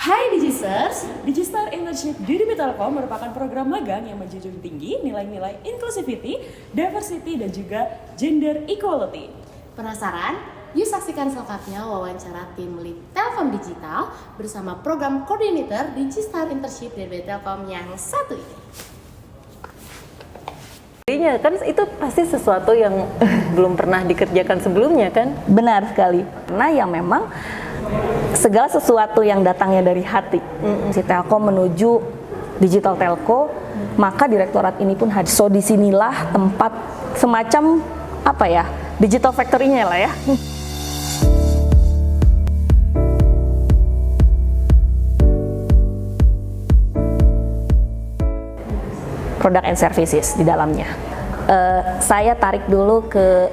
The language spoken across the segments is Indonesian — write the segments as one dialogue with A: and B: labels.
A: Hai Digisters, Digistar Internship di DB Telkom merupakan program magang yang menjunjung tinggi nilai-nilai inclusivity, diversity, dan juga gender equality.
B: Penasaran? Yuk saksikan selengkapnya wawancara tim lead Telkom Digital bersama program koordinator Digistar Internship di DB Telkom yang satu ini.
C: Kan itu pasti sesuatu yang belum pernah dikerjakan sebelumnya kan?
D: Benar sekali. Karena yang memang segala sesuatu yang datangnya dari hati, si Telkom menuju digital telco, maka direktorat ini pun hadir. So disinilah tempat semacam apa ya, digital factory-nya lah ya. Product and services di dalamnya. Saya tarik dulu ke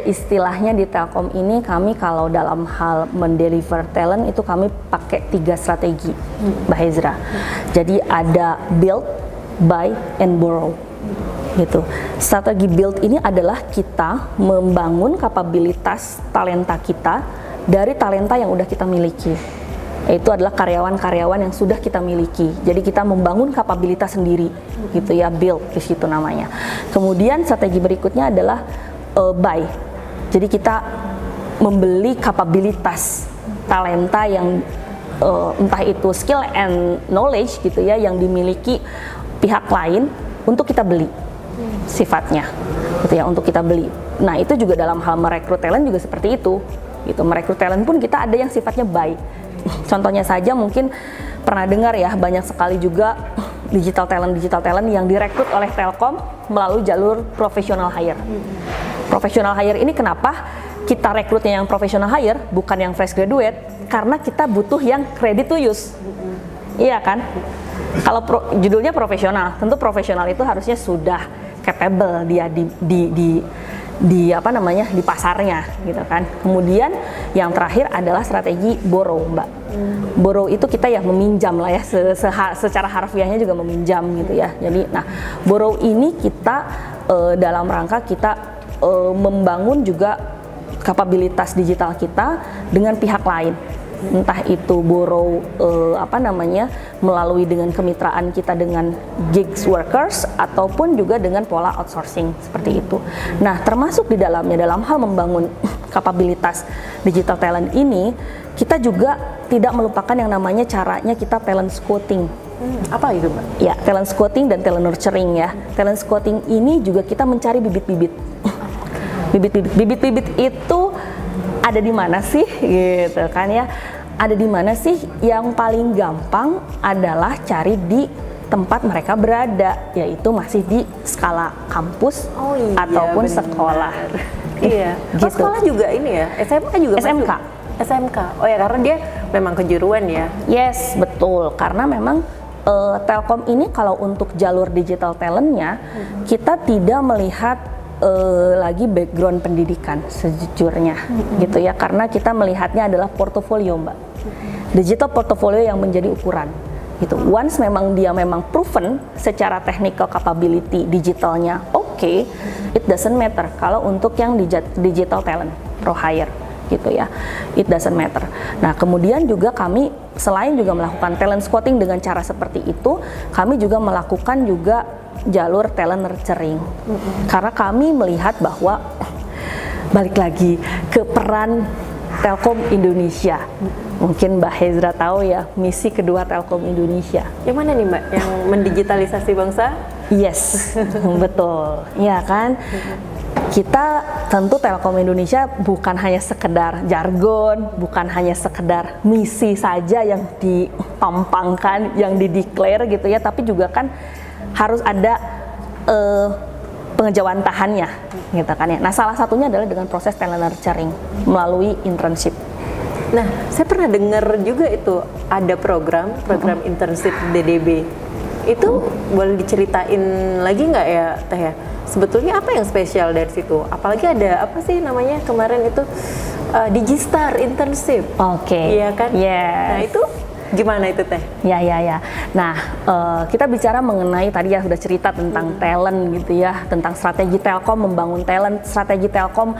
D: istilahnya di Telkom ini, kami kalau dalam hal mendeliver talent itu kami pakai 3 strategi, Mbak Hezra. Jadi ada build, buy, and borrow. Gitu. Strategi build ini adalah kita membangun kapabilitas talenta kita dari talenta yang udah kita miliki. Itu adalah karyawan-karyawan yang sudah kita miliki. Jadi kita membangun kapabilitas sendiri, gitu ya, build di situ namanya. Kemudian strategi berikutnya adalah buy. Jadi kita membeli kapabilitas talenta yang entah itu skill and knowledge gitu ya, yang dimiliki pihak lain untuk kita beli sifatnya, gitu ya, untuk kita beli. Nah itu juga dalam hal merekrut talent juga seperti itu. Gitu, merekrut talent pun kita ada yang sifatnya buy. Contohnya saja mungkin pernah dengar ya, banyak sekali juga digital talent yang direkrut oleh Telkom melalui jalur professional hire. Professional hire ini kenapa kita rekrutnya yang professional hire, bukan yang fresh graduate? Karena kita butuh yang ready to use. Iya kan? Kalau judulnya profesional, tentu profesional itu harusnya sudah capable dia di apa namanya, di pasarnya gitu kan. Kemudian yang terakhir adalah strategi borrow, Mbak. Borrow itu kita ya meminjam lah ya, secara harfiahnya juga meminjam gitu ya. Jadi nah, borrow ini kita dalam rangka kita membangun juga kapabilitas digital kita dengan pihak lain. Entah itu borrow melalui dengan kemitraan kita dengan gigs workers ataupun juga dengan pola outsourcing seperti itu. Nah, termasuk di dalamnya dalam hal membangun kapabilitas digital talent ini, kita juga tidak melupakan yang namanya caranya kita talent scouting.
C: Apa itu, Mbak?
D: Ya, talent scouting dan talent nurturing ya. Talent scouting ini juga kita mencari bibit-bibit. Bibit-bibit itu ada di mana sih gitu kan ya, ada di mana sih? Yang paling gampang adalah cari di tempat mereka berada, yaitu masih di skala kampus ataupun
C: bener.
D: Sekolah.
C: Iya.
D: Gitu.
C: Sekolah juga ini ya, SMK juga
D: SMK.
C: masuk? SMK. Oh ya, karena dia memang kejuruan ya.
D: Yes, betul, karena memang Telkom ini kalau untuk jalur digital talentnya, kita tidak melihat lagi background pendidikan sejujurnya, gitu ya, karena kita melihatnya adalah portofolio, Mbak. Digital portofolio yang menjadi ukuran, gitu. Once memang dia memang proven secara technical capability digitalnya oke, it doesn't matter kalau untuk yang digital talent pro hire, gitu ya, it doesn't matter. Nah kemudian juga kami selain juga melakukan talent scouting dengan cara seperti itu, kami juga melakukan juga jalur talent nurturing. Karena kami melihat bahwa balik lagi ke peran Telkom Indonesia. Mungkin Mbak Hezra tahu ya, misi kedua Telkom Indonesia.
C: Yang mana nih, Mbak? Yang mendigitalisasi bangsa?
D: Yes, betul. Iya kan? Kita tentu Telkom Indonesia bukan hanya sekedar jargon, bukan hanya sekedar misi saja yang dipampangkan, yang dideklar gitu ya, tapi juga kan harus ada pengejawantahannya gitu kan ya. Nah salah satunya adalah dengan proses talent nurturing melalui internship.
C: Nah, saya pernah dengar juga itu ada program internship DDB. Itu boleh diceritain lagi nggak ya, Teh ya? Sebetulnya apa yang spesial dari situ? Apalagi ada apa sih namanya kemarin itu Digistar Internship.
D: Oke.
C: Iya kan?
D: Yes.
C: Nah itu gimana itu, Teh?
D: Ya. Nah, kita bicara mengenai tadi ya sudah cerita tentang talent gitu ya, tentang strategi Telkom membangun talent, strategi Telkom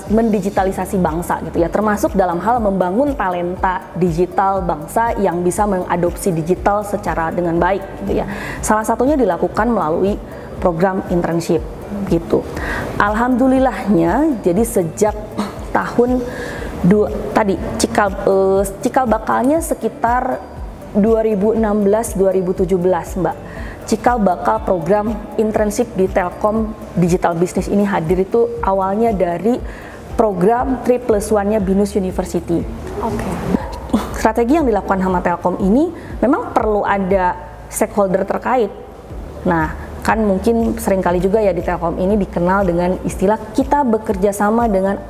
D: mendigitalisasi bangsa gitu ya, termasuk dalam hal membangun talenta digital bangsa yang bisa mengadopsi digital secara dengan baik gitu ya. Salah satunya dilakukan melalui program internship gitu. Alhamdulillahnya jadi sejak tahun cikal bakalnya sekitar 2016-2017 Mbak. Cikal bakal program internship di Telkom Digital Business ini hadir itu awalnya dari program 3+1-nya BINUS University.
C: Oke.
D: Strategi yang dilakukan sama Telkom ini memang perlu ada stakeholder terkait. Nah, kan mungkin seringkali juga ya di Telkom ini dikenal dengan istilah kita bekerja sama dengan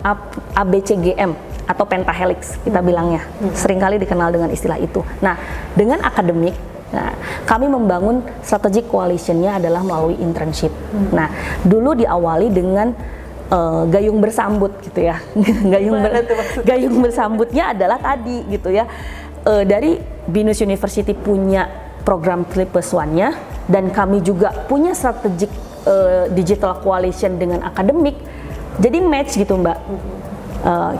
D: ABCGM atau pentahelix kita bilangnya. Seringkali dikenal dengan istilah itu. Nah, dengan akademik, nah, kami membangun strategic coalition-nya adalah melalui internship. Nah, dulu diawali dengan gayung bersambut gitu ya. Gayung bersambutnya adalah tadi gitu ya. Dari BINUS University punya program 3+1-nya dan kami juga punya strategic digital coalition dengan akademik. Jadi match gitu Mbak.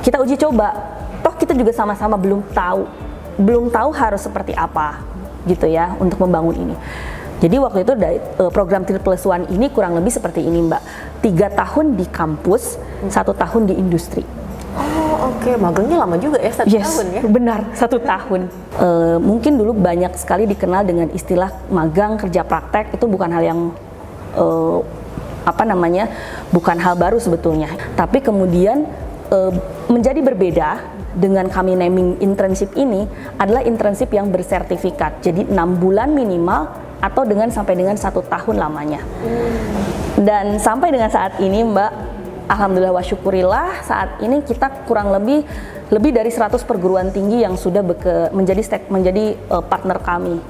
D: Kita uji coba. Toh kita juga sama-sama belum tahu harus seperti apa gitu ya untuk membangun ini. Jadi waktu itu program 3+1 ini kurang lebih seperti ini Mbak, 3 tahun di kampus, 1 tahun di industri.
C: Oh oke, magangnya lama juga ya, 1 tahun ya?
D: Benar, 1 tahun. Mungkin dulu banyak sekali dikenal dengan istilah magang kerja praktek, itu bukan hal yang bukan hal baru sebetulnya. Tapi kemudian menjadi berbeda dengan kami naming internship ini adalah internship yang bersertifikat. Jadi 6 bulan minimal atau sampai dengan 1 tahun lamanya. Dan sampai dengan saat ini Mbak, alhamdulillah wa syukurillah, saat ini kita kurang lebih dari 100 perguruan tinggi yang sudah menjadi partner kami.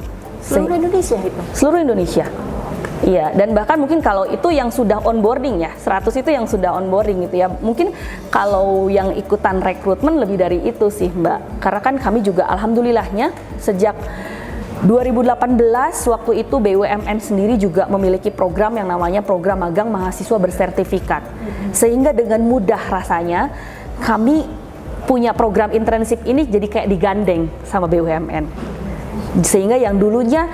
C: Seluruh Indonesia itu?
D: Seluruh Indonesia. Iya, dan bahkan mungkin kalau itu yang sudah onboarding ya, 100 itu yang sudah onboarding gitu ya. Mungkin kalau yang ikutan rekrutmen lebih dari itu sih Mbak. Karena kan kami juga alhamdulillahnya sejak 2018 waktu itu BUMN sendiri juga memiliki program yang namanya program magang mahasiswa bersertifikat. Sehingga dengan mudah rasanya kami punya program internship ini jadi kayak digandeng sama BUMN. Sehingga yang dulunya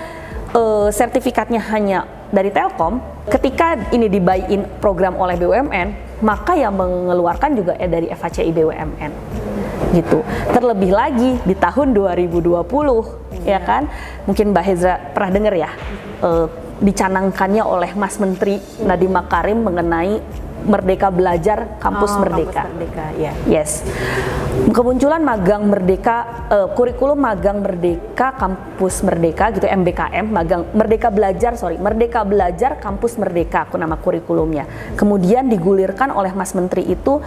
D: sertifikatnya hanya dari Telkom, ketika ini di-buy-in program oleh BUMN, maka yang mengeluarkan juga dari FHCI BUMN. Gitu. Terlebih lagi di tahun 2020, ya kan? Mungkin Mbak Hezra pernah dengar ya, dicanangkannya oleh Mas Menteri Nadiem Makarim mengenai Merdeka Belajar Kampus Merdeka.
C: Kampus Merdeka, ya.
D: Yes. Kemunculan magang merdeka, kurikulum magang merdeka Kampus Merdeka gitu, MBKM, Merdeka Belajar Kampus Merdeka, aku nama kurikulumnya. Kemudian digulirkan oleh Mas Menteri itu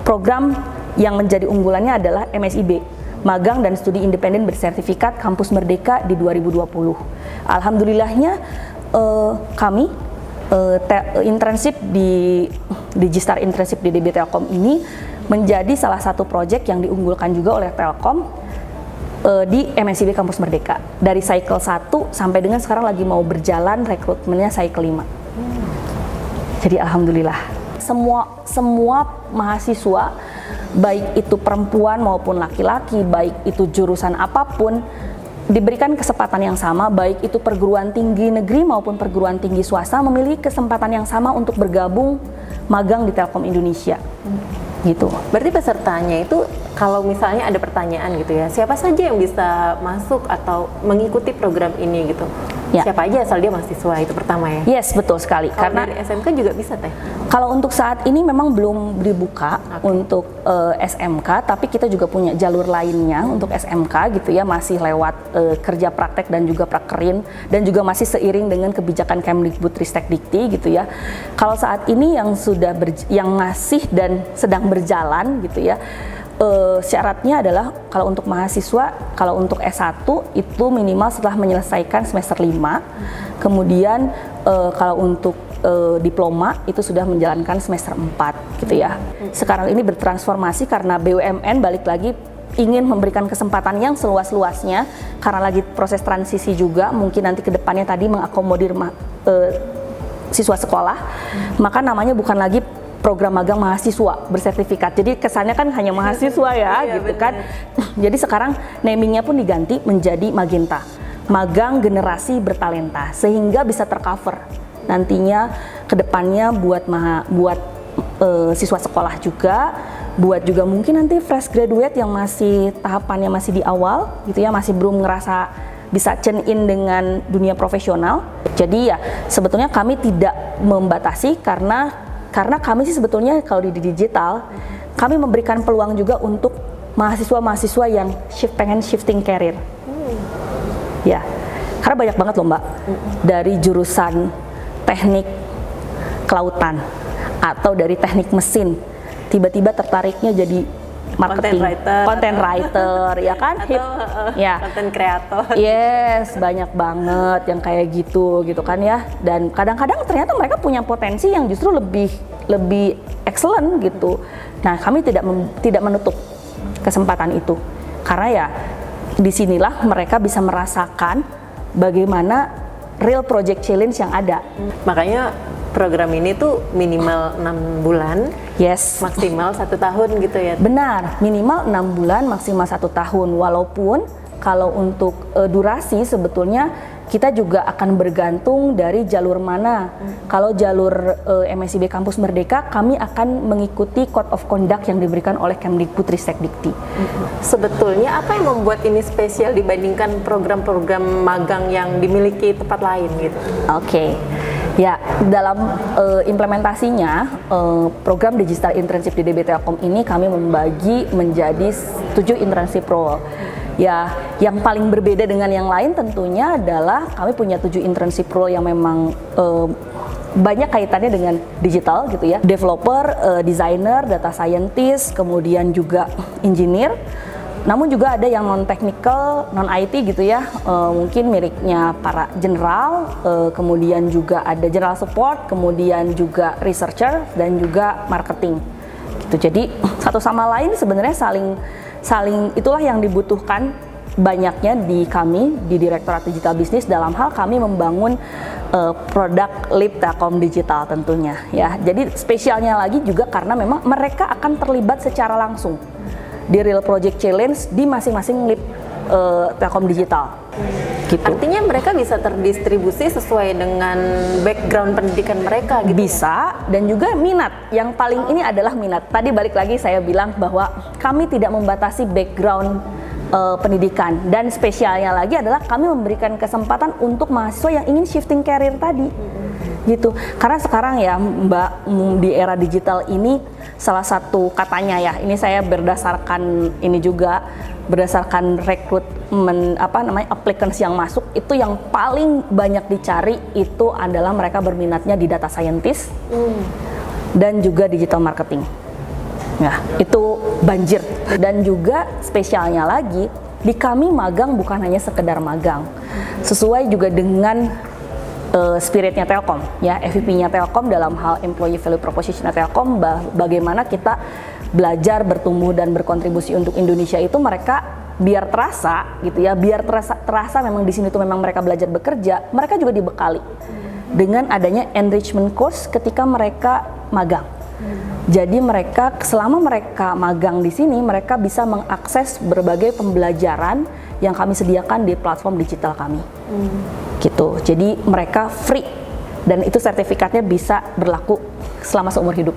D: program yang menjadi unggulannya adalah MSIB, Magang dan Studi Independen Bersertifikat Kampus Merdeka di 2020. Alhamdulillahnya kami internship di Digistar Internship di DB Telkom ini menjadi salah satu proyek yang diunggulkan juga oleh Telkom di MSIB Kampus Merdeka. Dari cycle 1 sampai dengan sekarang lagi mau berjalan rekrutmennya cycle 5. Jadi alhamdulillah. Semua mahasiswa, baik itu perempuan maupun laki-laki, baik itu jurusan apapun, diberikan kesempatan yang sama, baik itu perguruan tinggi negeri maupun perguruan tinggi swasta, memiliki kesempatan yang sama untuk bergabung magang di Telkom Indonesia. Gitu.
C: Berarti pesertanya itu kalau misalnya ada pertanyaan gitu ya, siapa saja yang bisa masuk atau mengikuti program ini gitu?
D: Ya.
C: Siapa aja asal dia mahasiswa, itu pertama ya?
D: Yes, betul sekali.
C: Kalau
D: Karena
C: dari SMK juga bisa Teh?
D: Kalau untuk saat ini memang belum dibuka untuk SMK, tapi kita juga punya jalur lainnya untuk SMK gitu ya, masih lewat kerja praktek dan juga prakerin, dan juga masih seiring dengan kebijakan Kemdikbudristekdikti gitu ya. Kalau saat ini yang yang masih dan sedang berjalan gitu ya, syaratnya adalah kalau untuk mahasiswa, kalau untuk S1 itu minimal setelah menyelesaikan semester 5, kemudian kalau untuk diploma itu sudah menjalankan semester 4 gitu ya. Sekarang ini bertransformasi karena BUMN balik lagi ingin memberikan kesempatan yang seluas-luasnya karena lagi proses transisi juga, mungkin nanti ke depannya tadi mengakomodir siswa sekolah, maka namanya bukan lagi program magang mahasiswa bersertifikat. Jadi kesannya kan hanya mahasiswa ya,
C: Iya,
D: gitu
C: bener.
D: kan. Jadi sekarang namingnya pun diganti menjadi Magenta, magang generasi bertalenta, sehingga bisa tercover nantinya kedepannya buat siswa sekolah juga, buat juga mungkin nanti fresh graduate yang masih tahapannya masih di awal gitu ya, masih belum ngerasa bisa tune in dengan dunia profesional. Jadi ya sebetulnya kami tidak membatasi karena kami sih sebetulnya kalau di digital kami memberikan peluang juga untuk mahasiswa-mahasiswa yang pengen shifting career. Ya, karena banyak banget loh Mbak dari jurusan teknik kelautan atau dari teknik mesin tiba-tiba tertariknya jadi marketing, content writer ya kan,
C: Atau
D: ya,
C: content creator.
D: yes, banyak banget yang kayak gitu kan ya. Dan kadang-kadang ternyata mereka punya potensi yang justru lebih excellent gitu. Nah, kami tidak menutup kesempatan itu karena ya disinilah mereka bisa merasakan bagaimana real project challenge yang ada.
C: Makanya program ini tuh minimal 6 bulan,
D: Yes,
C: maksimal 1 tahun gitu ya.
D: benar, minimal 6 bulan, maksimal 1 tahun. Walaupun kalau untuk durasi sebetulnya kita juga akan bergantung dari jalur mana. Kalau jalur MSIB Kampus Merdeka, kami akan mengikuti Code of Conduct yang diberikan oleh Kemdikbudristekdikti.
C: Sebetulnya apa yang membuat ini spesial dibandingkan program-program magang yang dimiliki tempat lain gitu?
D: Oke. Ya, dalam implementasinya program Digital Internship di DB Telkom ini kami membagi menjadi 7 internship role. Ya, yang paling berbeda dengan yang lain tentunya adalah kami punya 7 internship role yang memang banyak kaitannya dengan digital gitu ya. Developer, designer, data scientist, kemudian juga engineer. Namun juga ada yang non-technical, non-IT gitu ya, mungkin miliknya para general, kemudian juga ada general support, kemudian juga researcher, dan juga marketing. Gitu. Jadi satu sama lain sebenarnya saling itulah yang dibutuhkan banyaknya di kami, di Direktorat Digital Business dalam hal kami membangun produk Lip Telkom Digital tentunya. Ya, jadi spesialnya lagi juga karena memang mereka akan terlibat secara langsung di Real Project Challenge di masing-masing Lip Telkom Digital. Gitu.
C: Artinya mereka bisa terdistribusi sesuai dengan background pendidikan mereka gitu.
D: Bisa, dan juga minat. Yang paling ini adalah minat. Tadi balik lagi saya bilang bahwa kami tidak membatasi background pendidikan, dan spesialnya lagi adalah kami memberikan kesempatan untuk mahasiswa yang ingin shifting career tadi. Gitu. Karena sekarang ya Mbak, di era digital ini salah satu katanya ya, ini saya berdasarkan ini juga berdasarkan rekrutmen applicants yang masuk, itu yang paling banyak dicari itu adalah mereka berminatnya di data scientist dan juga digital marketing. Nah, itu banjir. Dan juga spesialnya lagi di kami magang bukan hanya sekedar magang, sesuai juga dengan spiritnya Telkom, ya, FVP-nya Telkom dalam hal employee value proposition Telkom, bagaimana kita belajar, bertumbuh dan berkontribusi untuk Indonesia itu mereka biar terasa gitu ya, biar terasa memang di sini tuh memang mereka belajar bekerja, mereka juga dibekali dengan adanya enrichment course ketika mereka magang. Jadi mereka selama mereka magang di sini mereka bisa mengakses berbagai pembelajaran yang kami sediakan di platform digital kami. Gitu. Jadi mereka free dan itu sertifikatnya bisa berlaku selama seumur hidup.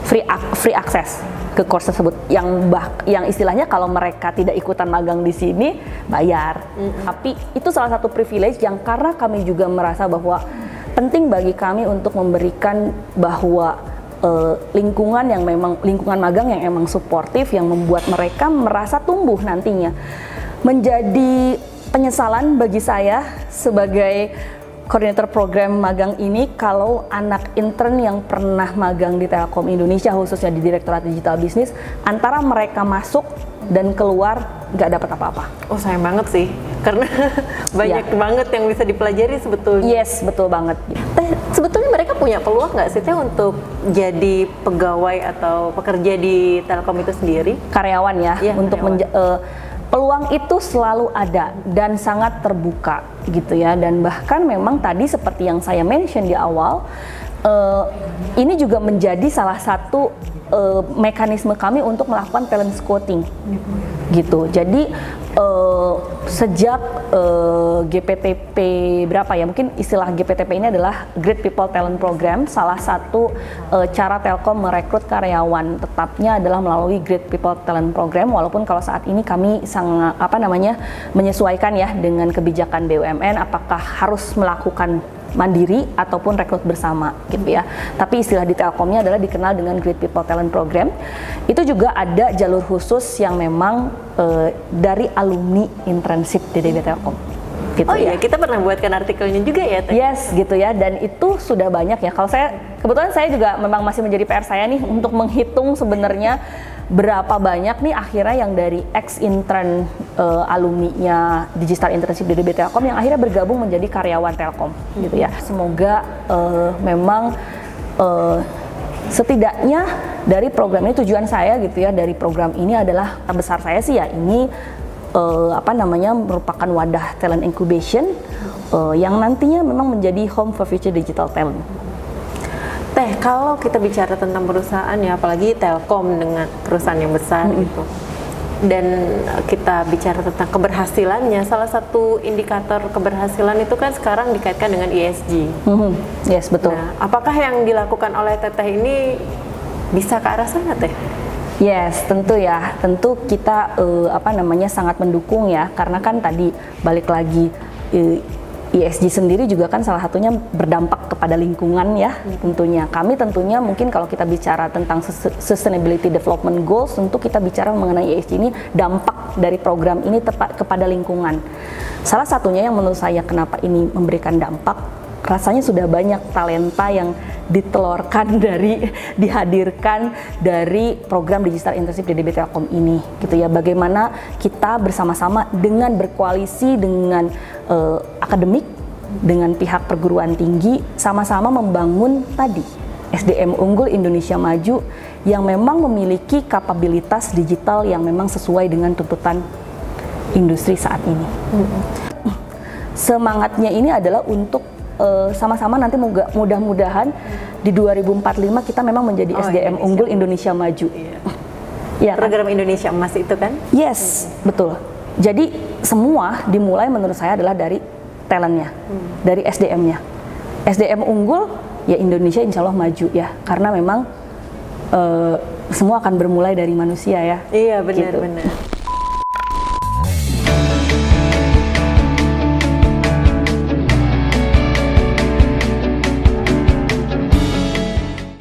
D: Free access ke course tersebut yang istilahnya kalau mereka tidak ikutan magang di sini bayar. Tapi itu salah satu privilege yang karena kami juga merasa bahwa penting bagi kami untuk memberikan bahwa lingkungan magang yang emang suportif, yang membuat mereka merasa tumbuh nantinya. Menjadi penyesalan bagi saya sebagai koordinator program magang ini kalau anak intern yang pernah magang di Telkom Indonesia, khususnya di Direktorat Digital Business, antara mereka masuk dan keluar nggak dapat apa-apa.
C: Oh, sayang banget sih, karena banyak banget yang bisa dipelajari sebetulnya.
D: Yes, betul banget.
C: Teh, sebetulnya mereka punya peluang nggak sih Teh untuk jadi pegawai atau pekerja di Telkom itu sendiri?
D: Karyawan ya,
C: Iya,
D: untuk peluang itu selalu ada dan sangat terbuka gitu ya. Dan bahkan memang tadi seperti yang saya mention di awal, ini juga menjadi salah satu mekanisme kami untuk melakukan talent scouting gitu. Jadi sejak GPTP berapa ya, mungkin istilah GPTP ini adalah Great People Talent Program. Salah satu cara Telkom merekrut karyawan tetapnya adalah melalui Great People Talent Program, walaupun kalau saat ini kami sangat menyesuaikan ya dengan kebijakan BUMN, apakah harus melakukan mandiri ataupun rekrut bersama gitu ya. Tapi istilah di Telkomnya adalah dikenal dengan Great People Talent Program. Itu juga ada jalur khusus yang memang dari alumni internship DDB Telkom. Gitu
C: oh iya, kita pernah buatkan artikelnya juga ya, Teh?
D: Yes, gitu ya. Dan itu sudah banyak ya. Kalau kebetulan saya juga memang masih menjadi PR saya nih untuk menghitung sebenarnya berapa banyak nih akhirnya yang dari ex-intern alumni-nya Digistar Internship DDB Telkom yang akhirnya bergabung menjadi karyawan Telkom gitu ya. Semoga memang setidaknya dari program ini, tujuan saya gitu ya dari program ini adalah besar saya sih ya ini merupakan wadah talent incubation yang nantinya memang menjadi home for future digital talent.
C: Teh, kalau kita bicara tentang perusahaan ya, apalagi Telkom dengan perusahaan yang besar gitu, dan kita bicara tentang keberhasilannya, salah satu indikator keberhasilan itu kan sekarang dikaitkan dengan ESG.
D: Yes, betul.
C: Nah, apakah yang dilakukan oleh Teteh ini bisa ke arah sana, Teh?
D: Yes, tentu ya. Tentu kita sangat mendukung ya, karena kan tadi balik lagi ESG sendiri juga kan salah satunya berdampak kepada lingkungan ya tentunya. Kami tentunya mungkin kalau kita bicara tentang Sustainability Development Goals, tentu kita bicara mengenai ESG ini dampak dari program ini tepat kepada lingkungan. Salah satunya yang menurut saya kenapa ini memberikan dampak, rasanya sudah banyak talenta yang ditelurkan dihadirkan dari program Digistar Internship DDB Telkom ini gitu ya. Bagaimana kita bersama-sama dengan berkoalisi dengan akademik, dengan pihak perguruan tinggi, sama-sama membangun tadi SDM unggul Indonesia maju yang memang memiliki kapabilitas digital yang memang sesuai dengan tuntutan industri saat ini. Semangatnya ini adalah untuk sama-sama nanti mudah-mudahan di 2045 kita memang menjadi SDM unggul Indonesia maju. Ya,
C: program Indonesia Emas itu kan?
D: Yes, betul. Jadi semua dimulai menurut saya adalah dari talentnya, dari SDM-nya. SDM unggul ya Indonesia insya Allah maju ya, karena memang semua akan bermulai dari manusia ya.
C: Iya, benar-benar.